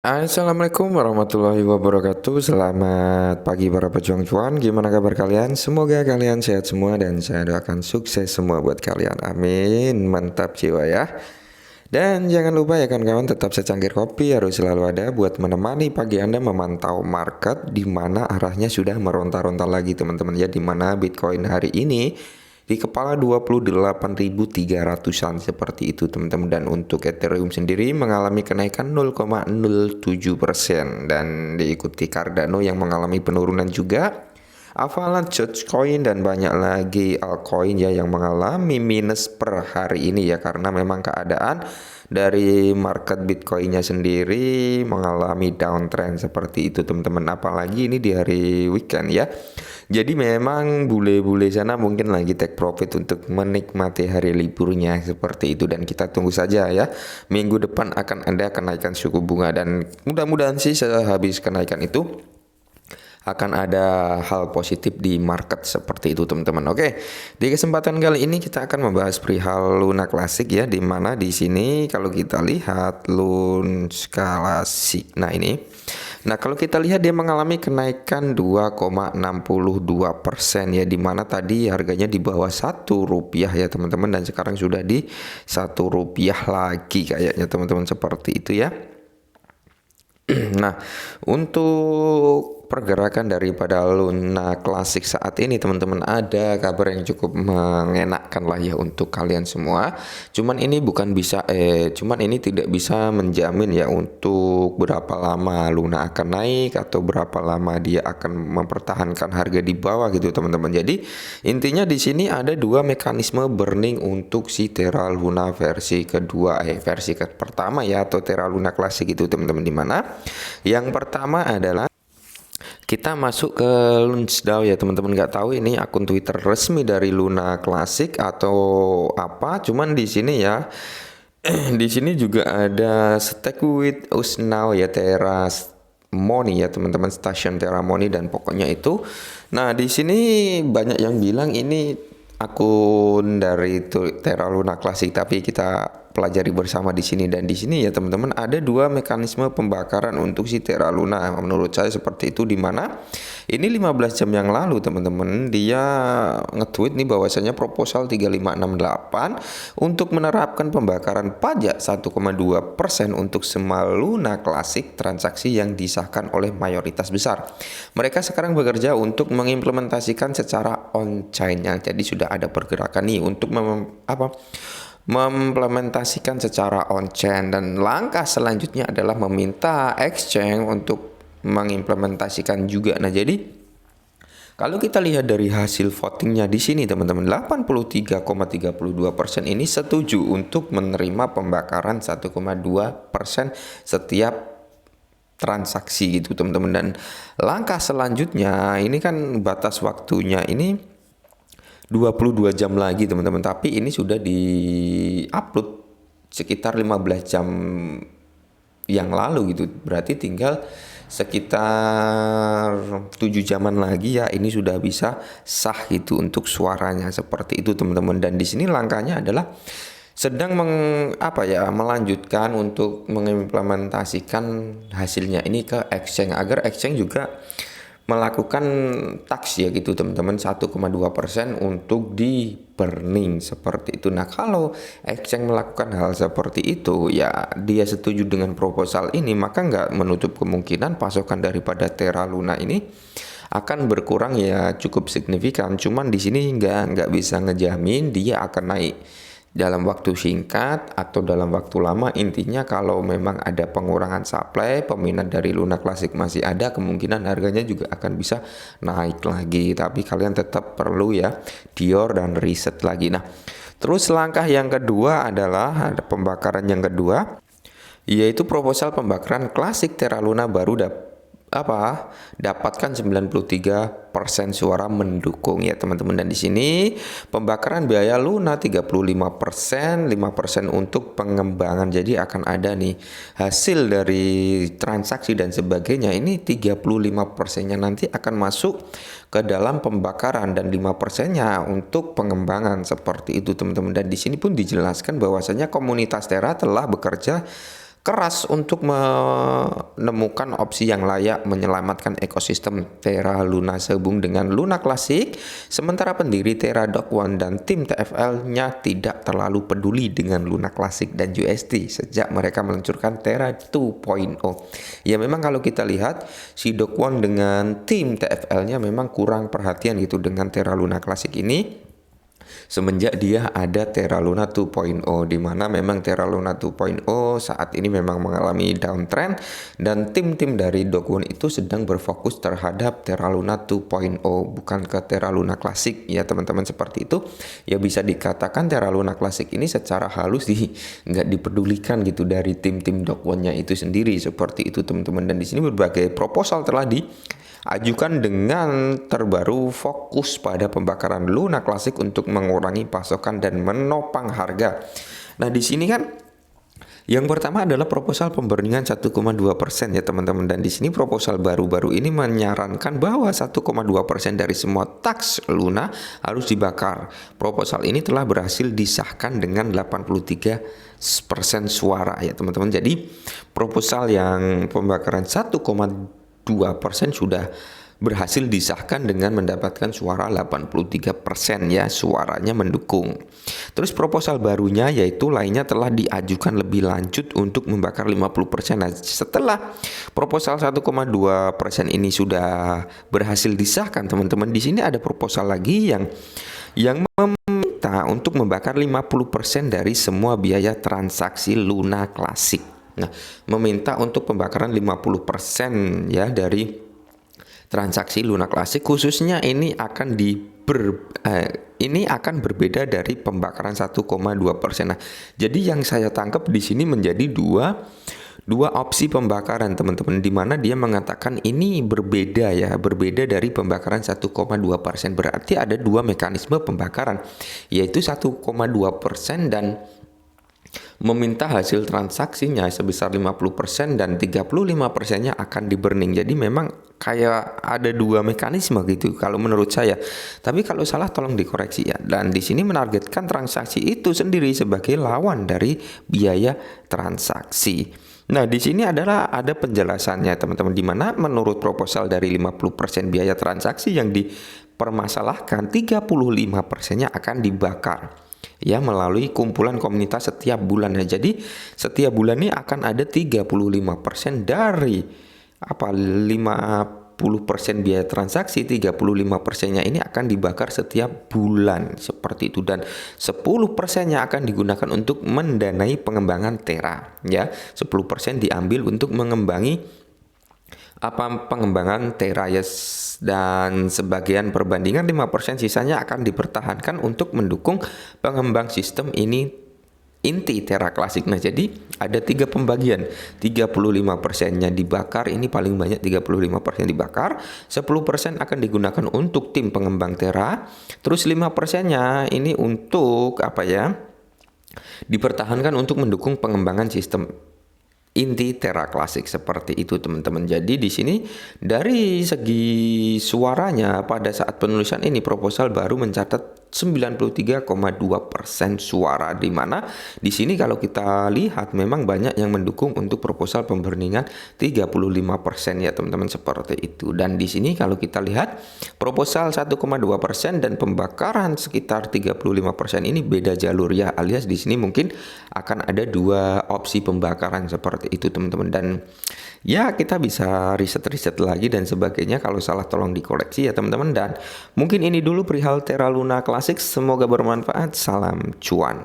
Assalamualaikum warahmatullahi wabarakatuh. Selamat pagi para pejuang cuan. Gimana kabar kalian? Semoga kalian sehat semua dan saya doakan sukses semua buat kalian. Amin. Mantap jiwa ya. Dan jangan lupa ya kawan-kawan, tetap secangkir kopi harus selalu ada buat menemani pagi Anda memantau market di mana arahnya sudah meronta-ronta lagi teman-teman ya, di mana Bitcoin hari ini di kepala 28.300-an seperti itu teman-teman. Dan untuk Ethereum sendiri mengalami kenaikan 0,07% dan diikuti Cardano yang mengalami penurunan juga, Avalanche, Dogecoin dan banyak lagi altcoin ya yang mengalami minus per hari ini ya, karena memang keadaan dari market Bitcoinnya sendiri mengalami downtrend seperti itu teman-teman, apalagi ini di hari weekend ya. Jadi memang bule-bule sana mungkin lagi take profit untuk menikmati hari liburnya seperti itu, dan kita tunggu saja ya, minggu depan akan ada kenaikan suku bunga dan mudah-mudahan sih sehabis kenaikan itu akan ada hal positif di market seperti itu teman-teman. Oke, di kesempatan kali ini kita akan membahas perihal Luna Classic ya, di mana di sini kalau kita lihat Luna Classic. Nah, kalau kita lihat dia mengalami kenaikan 2,62% ya, di mana tadi harganya di bawah Rp1 ya teman-teman, dan sekarang sudah di Rp1 lagi kayaknya teman-teman, seperti itu ya. Nah, untuk pergerakan daripada Luna Classic saat ini teman-teman, ada kabar yang cukup mengenakkan lah ya untuk kalian semua. Cuman ini tidak bisa menjamin ya untuk berapa lama Luna akan naik atau berapa lama dia akan mempertahankan harga di bawah gitu teman-teman. Jadi intinya di sini ada dua mekanisme burning untuk si Terra Luna versi pertama ya, atau Terra Luna Classic itu teman-teman, di mana yang pertama adalah kita masuk ke Lunsdao ya teman-teman. Nggak tahu ini akun Twitter resmi dari Luna Classic atau apa, cuman di sini ya di sini juga ada Stake with Us Now ya, Terra Money ya teman-teman, stasiun Terra Money dan pokoknya itu. Nah, di sini banyak yang bilang ini akun dari Terra Luna Classic, tapi kita pelajari bersama di sini. Dan di sini ya teman-teman, ada dua mekanisme pembakaran untuk si Terra Luna. Menurut saya seperti itu, di mana ini 15 jam yang lalu teman-teman dia nge-tweet nih bahwasanya proposal 3568 untuk menerapkan pembakaran pajak 1,2% untuk semua Luna Classic transaksi yang disahkan oleh mayoritas besar. Mereka sekarang bekerja untuk mengimplementasikan secara on-chain. Jadi sudah ada pergerakan nih untuk mengimplementasikan secara on-chain, dan langkah selanjutnya adalah meminta exchange untuk mengimplementasikan juga. Nah, jadi kalau kita lihat dari hasil votingnya di sini teman-teman, 83,32% ini setuju untuk menerima pembakaran 1,2% setiap transaksi gitu teman-teman. Dan langkah selanjutnya ini kan batas waktunya ini 22 jam lagi teman-teman, tapi ini sudah di-upload sekitar 15 jam yang lalu gitu. Berarti tinggal sekitar 7 jaman lagi ya, ini sudah bisa sah gitu untuk suaranya seperti itu teman-teman. Dan di sini langkahnya adalah sedang melanjutkan untuk mengimplementasikan hasilnya ini ke exchange, agar exchange juga melakukan tax ya gitu teman-teman, 1,2% untuk di burning seperti itu. Nah, kalau exchange melakukan hal seperti itu ya, dia setuju dengan proposal ini, maka nggak menutup kemungkinan pasokan daripada Terra Luna ini akan berkurang ya cukup signifikan. Cuman di sini nggak bisa ngejamin dia akan naik dalam waktu singkat atau dalam waktu lama. Intinya kalau memang ada pengurangan supply, peminat dari Luna Classic masih ada, kemungkinan harganya juga akan bisa naik lagi. Tapi kalian tetap perlu ya Dior dan riset lagi. Nah, terus langkah yang kedua adalah ada pembakaran yang kedua, yaitu proposal pembakaran klasik Terra Luna baru dapatkan 93% suara mendukung ya teman-teman. Dan di sini pembakaran biaya Luna 35%, 5% untuk pengembangan. Jadi akan ada nih hasil dari transaksi dan sebagainya. Ini 35%-nya nanti akan masuk ke dalam pembakaran dan 5%-nya untuk pengembangan seperti itu teman-teman. Dan di sini pun dijelaskan bahwasanya komunitas Terra telah bekerja keras untuk menemukan opsi yang layak menyelamatkan ekosistem Terra Luna sehubung dengan Luna Classic, sementara pendiri Terra Dog One dan tim TFL-nya tidak terlalu peduli dengan Luna Classic dan UST sejak mereka meluncurkan Terra 2.0. Ya memang kalau kita lihat si Dog One dengan tim TFL-nya memang kurang perhatian gitu dengan Terra Luna Classic ini. Semenjak dia ada Terra Luna 2.0, di mana memang Terra Luna 2.0 saat ini memang mengalami downtrend dan tim-tim dari Dog One itu sedang berfokus terhadap Terra Luna 2.0 bukan ke Terra Luna Classic ya teman-teman, seperti itu. Ya bisa dikatakan Terra Luna Classic ini secara halus nggak dipedulikan gitu dari tim-tim Dog One-nya itu sendiri, seperti itu teman-teman. Dan di sini berbagai proposal telah ajukan dengan terbaru fokus pada pembakaran Luna Classic untuk mengurangi pasokan dan menopang harga. Nah di sini kan yang pertama adalah proposal pemberningan 1,2% ya teman-teman, dan di sini proposal baru-baru ini menyarankan bahwa 1,2% dari semua tax Luna harus dibakar. Proposal ini telah berhasil disahkan dengan 83% suara ya teman-teman. Jadi proposal yang pembakaran 1,2% sudah berhasil disahkan dengan mendapatkan suara 83% ya, suaranya mendukung. Terus proposal barunya yaitu lainnya telah diajukan lebih lanjut untuk membakar 50%. Nah, setelah proposal 1,2% ini sudah berhasil disahkan teman-teman, di sini ada proposal lagi yang meminta untuk membakar 50% dari semua biaya transaksi Luna Classic. Nah, meminta untuk pembakaran 50% ya dari transaksi Luna Classic, khususnya ini akan berbeda dari pembakaran 1,2%. Nah, jadi yang saya tangkap di sini menjadi dua opsi pembakaran teman-teman, di mana dia mengatakan ini berbeda ya, berbeda dari pembakaran 1,2%. Berarti ada dua mekanisme pembakaran, yaitu 1,2% dan meminta hasil transaksinya sebesar 50% dan 35%-nya akan di-burning. Jadi memang kayak ada dua mekanisme gitu kalau menurut saya. Tapi kalau salah tolong dikoreksi ya. Dan di sini menargetkan transaksi itu sendiri sebagai lawan dari biaya transaksi. Nah, di sini adalah ada penjelasannya teman-teman, di mana menurut proposal dari 50% biaya transaksi yang dipermasalahkan, 35%-nya akan dibakar ya melalui kumpulan komunitas setiap bulan. Nah, jadi setiap bulan ini akan ada 35% dari 50% biaya transaksi, 35%-nya ini akan dibakar setiap bulan seperti itu, dan 10%-nya akan digunakan untuk mendanai pengembangan Terra ya. 10% diambil untuk pengembangan Terra ya, dan sebagian perbandingan 5% sisanya akan dipertahankan untuk mendukung pengembang sistem ini inti Terra Classic. Nah, jadi ada 3 pembagian. 35%-nya dibakar, ini paling banyak 35% dibakar. 10% akan digunakan untuk tim pengembang Terra. Terus 5%-nya ini untuk dipertahankan untuk mendukung pengembangan sistem inti Terra Classic, seperti itu teman-teman. Jadi di sini dari segi suaranya pada saat penulisan ini proposal baru mencatat 93,2% suara, di mana di sini kalau kita lihat memang banyak yang mendukung untuk proposal pemberningan 35% ya teman-teman, seperti itu. Dan di sini kalau kita lihat proposal 1,2% dan pembakaran sekitar 35% ini beda jalur ya, alias di sini mungkin akan ada dua opsi pembakaran seperti itu teman-teman. Dan ya kita bisa riset-riset lagi dan sebagainya, kalau salah tolong dikoreksi ya teman-teman. Dan mungkin ini dulu perihal Terra Luna Classic, semoga bermanfaat. Salam cuan.